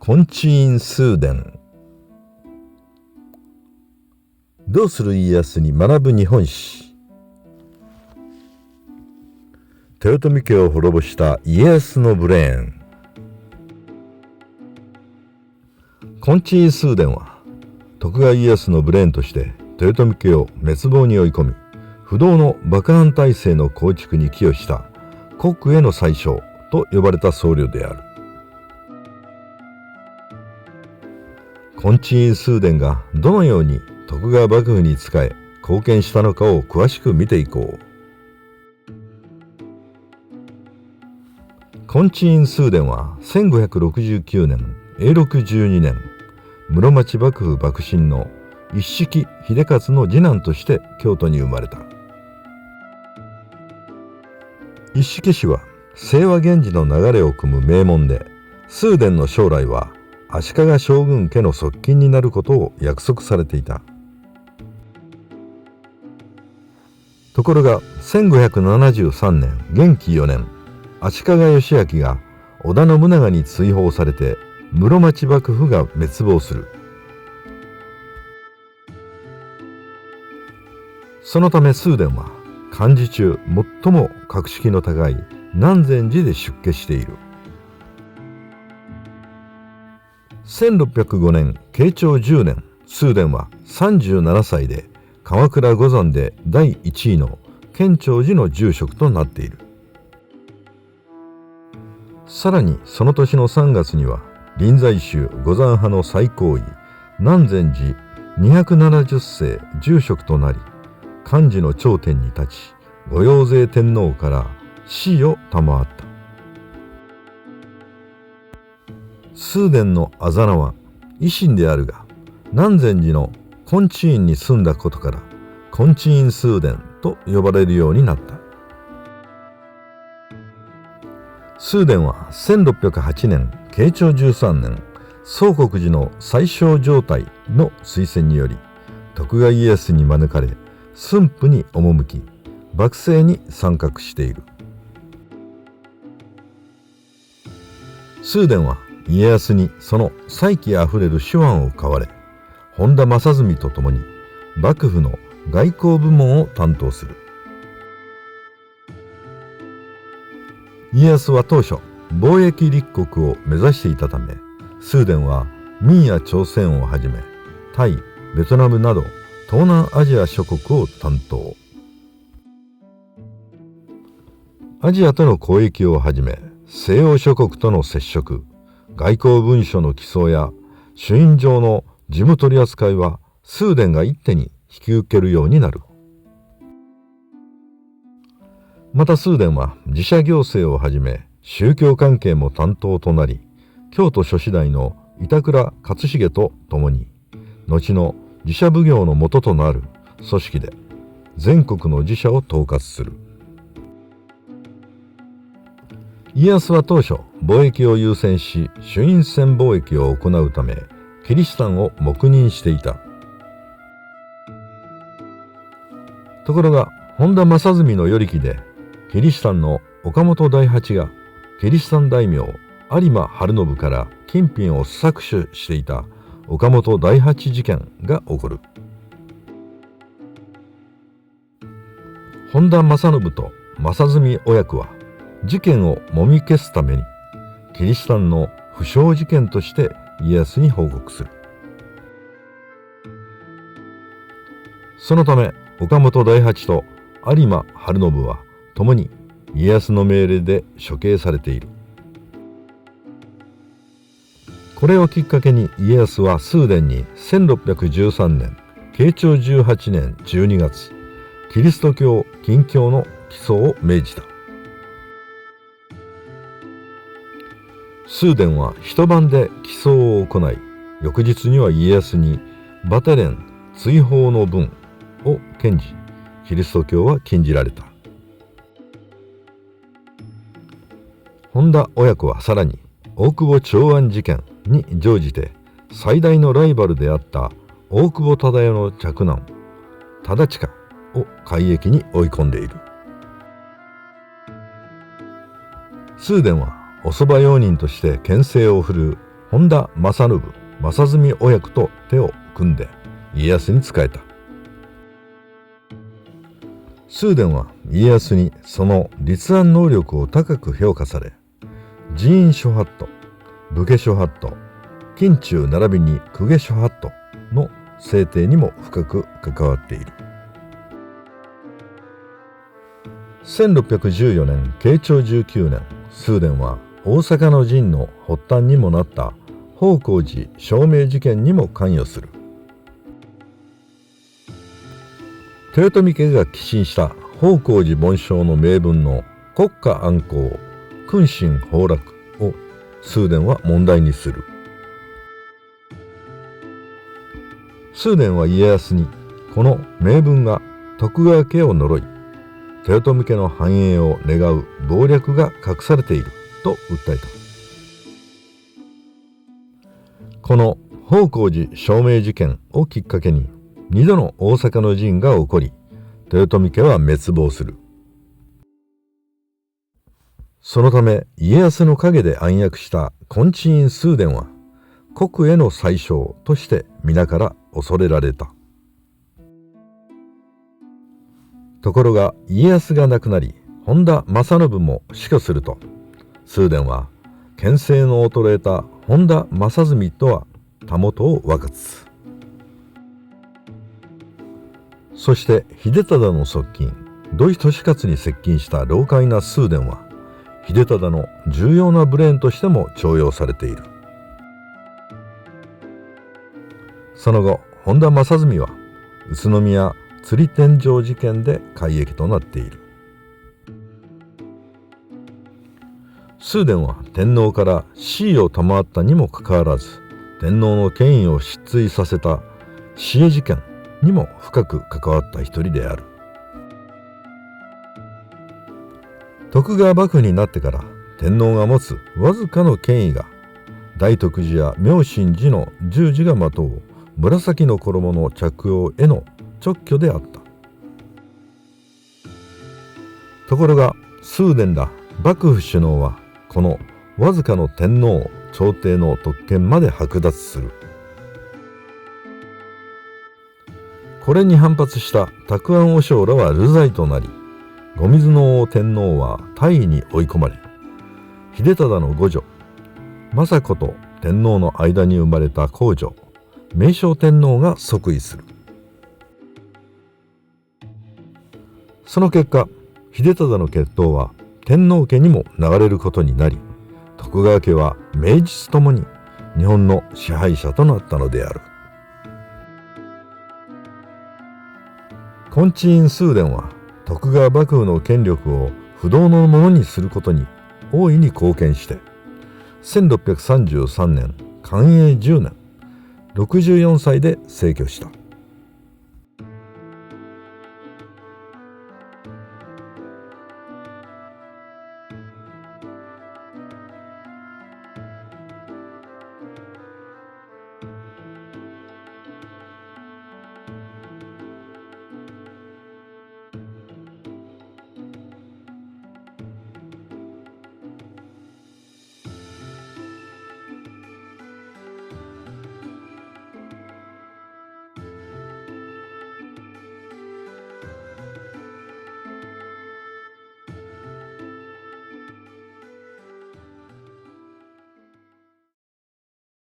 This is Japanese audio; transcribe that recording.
金地院崇伝。どうする家康に学ぶ日本史。豊臣家を滅ぼした家康のブレーン。金地院崇伝は徳川家康のブレーンとして豊臣家を滅亡に追い込み、不動の幕藩体制の構築に寄与した国への宰相と呼ばれた僧侶である。金地院崇伝がどのように徳川幕府に仕え貢献したのかを詳しく見ていこう。金地院崇伝は1569年永禄12年室町幕府幕臣の一色秀勝の次男として京都に生まれた。一色氏は清和源氏の流れを組む名門で、崇伝の将来は足利将軍家の側近になることを約束されていた。ところが1573年元亀4年、足利義昭が織田信長に追放されて室町幕府が滅亡する。そのため崇伝は幹事中最も格式の高い南禅寺で出家している。1605年慶長10年、崇伝は37歳で鎌倉五山で第1位の建長寺の住職となっている。さらにその年の3月には臨済宗五山派の最高位南禅寺270世住職となり、幹事の頂点に立ち、御用税天皇から賜を賜った。崇伝のあざ名は維新であるが、南禅寺の金地院に住んだことから金地院崇伝と呼ばれるようになった。崇伝は1608年慶長13年宗国寺の最小状態の推薦により徳川家康に招かれ、駿府に赴き幕政に参画している。崇伝は家康にその才気あふれる手腕を買われ、本田正純と共に幕府の外交部門を担当する。家康は当初貿易立国を目指していたため、崇伝は明や朝鮮をはじめタイ、ベトナムなど東南アジア諸国を担当。アジアとの交易をはじめ西欧諸国との接触、外交文書の起草や朱印状の事務取り扱いは崇伝が一手に引き受けるようになる。また崇伝は自社行政をはじめ宗教関係も担当となり、京都諸子大の板倉勝重と共に後の自社奉行の元となる組織で全国の自社を統括する。家康は当初貿易を優先し朱印船貿易を行うためキリシタンを黙認していた。ところが本田正純の与力でキリシタンの岡本大八がキリシタン大名有馬晴信から金品を搾取していた岡本大八事件が起こる。本田正信と正純親子は事件をもみ消すためにキリシタンの不祥事件として家康に報告する。そのため岡本大八と有馬晴信は共に家康の命令で処刑されている。これをきっかけに家康は崇伝に1613年慶長18年12月キリスト教禁教の起草を命じた。崇伝は一晩で起草を行い、翌日には家康にバテレン追放の文を献じ、キリスト教は禁じられた。本田親子はさらに大久保長安事件に乗じて最大のライバルであった大久保忠世の嫡男忠親を改易に追い込んでいる。崇伝はおそば用人として権勢を振るう本田正信、正純親子と手を組んで家康に仕えた。崇伝は家康にその立案能力を高く評価され、寺院諸法度、武家諸法度、近中並びに公家諸法度の制定にも深く関わっている。1614年慶長19年、崇伝は大阪の陣の発端にもなった宝光寺証明事件にも関与する。豊臣家が寄進した宝光寺梵鐘の銘文の国家安康、君臣崩落を崇伝は問題にする。崇伝は家康にこの銘文が徳川家を呪い、豊臣家の繁栄を願う謀略が隠されていると訴えた。この宝光寺証明事件をきっかけに2度の大阪の陣が起こり、豊臣家は滅亡する。そのため家康の陰で暗躍した金地院崇伝は国への宰相として皆から恐れられた。ところが家康が亡くなり、本田正信も死去すると、崇伝は権勢の衰えた本田正純とはたもとを分かつ。そして秀忠の側近土井利勝に接近した老快な崇伝は秀忠の重要なブレーンとしても重用されている。その後本田正純は宇都宮釣り天井事件で改易となっている。崇伝は天皇から地位を賜ったにもかかわらず、天皇の権威を失墜させた私恵事件にも深く関わった一人である。徳川幕府になってから天皇が持つわずかの権威が大徳寺や妙心寺の十字がまとう紫の衣の着用への勅許であった。ところが崇伝ら幕府首脳はこのわずかの天皇朝廷の特権まで剥奪する。これに反発した沢庵和尚らは流罪となり、後水の王天皇は大位に追い込まれ、秀忠の五女政子と天皇の間に生まれた皇女明正天皇が即位する。その結果、秀忠の血統は天皇家にも流れることになり、徳川家は名実ともに日本の支配者となったのである。金地院崇伝は徳川幕府の権力を不動のものにすることに大いに貢献して、1633年寛永10年64歳で逝去した。